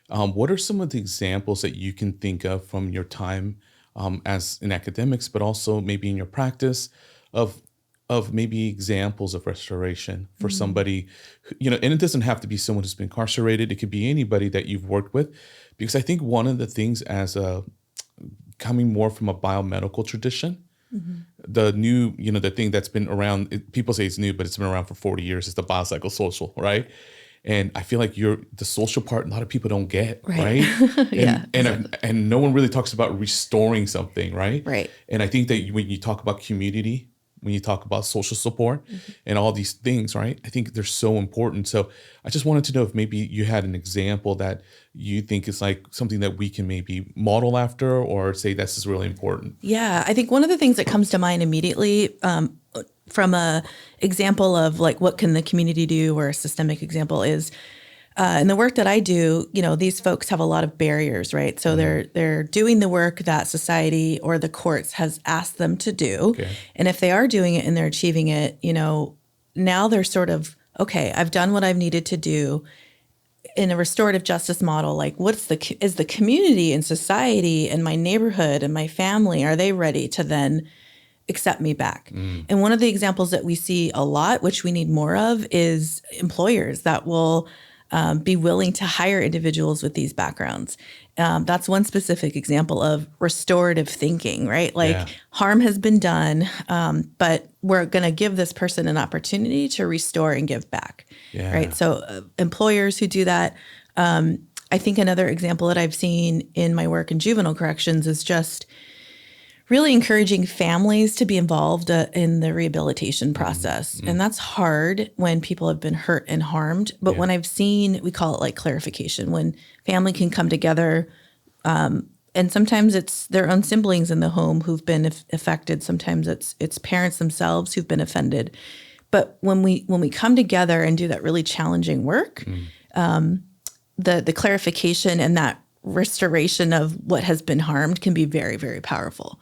What are some of the examples that you can think of from your time as in academics, but also maybe in your practice of maybe examples of restoration for Mm. somebody, and it doesn't have to be someone who's been incarcerated. It could be anybody that you've worked with, because I think one of the things as a coming more from a biomedical tradition, Mhm. the new, the thing that's been around, people say it's new, but it's been around for 40 years, is the biopsychosocial, right? And I feel like you're the social part, a lot of people don't get, Right. right? Yeah, And exactly. and no one really talks about restoring something, right? Right. And I think that when you talk about community, when you talk about social support Mhm. and all these things, right? I think they're so important. So I just wanted to know if maybe you had an example that you think is like something that we can maybe model after or say this is really important. Yeah, I think one of the things that comes to mind immediately from a example of like what can the community do or a systemic example is in the work that I do, these folks have a lot of barriers, right? So Mm, they're doing the work that society or the courts has asked them to do. okay. And if they are doing it and they're achieving it, now they're sort of, okay, I've done what I've needed to do in a restorative justice model. Like is the community and society and my neighborhood and my family, are they ready to then accept me back? Mm, And one of the examples that we see a lot, which we need more of, is employers that will be willing to hire individuals with these backgrounds. That's one specific example of restorative thinking, right? yeah. Like harm has been done, but we're going to give this person an opportunity to restore and give back, right? Yeah. So employers who do that. I think another example that I've seen in my work in juvenile corrections is just really encouraging families to be involved in the rehabilitation Mm, process. mm, And that's hard when people have been hurt and harmed. But yeah. when I've seen, we call it like clarification, when family can come together, and sometimes it's their own siblings in the home who've been affected. Sometimes it's parents themselves who've been offended. But when we come together and do that really challenging work, Mm, the clarification and that restoration of what has been harmed can be very, very powerful.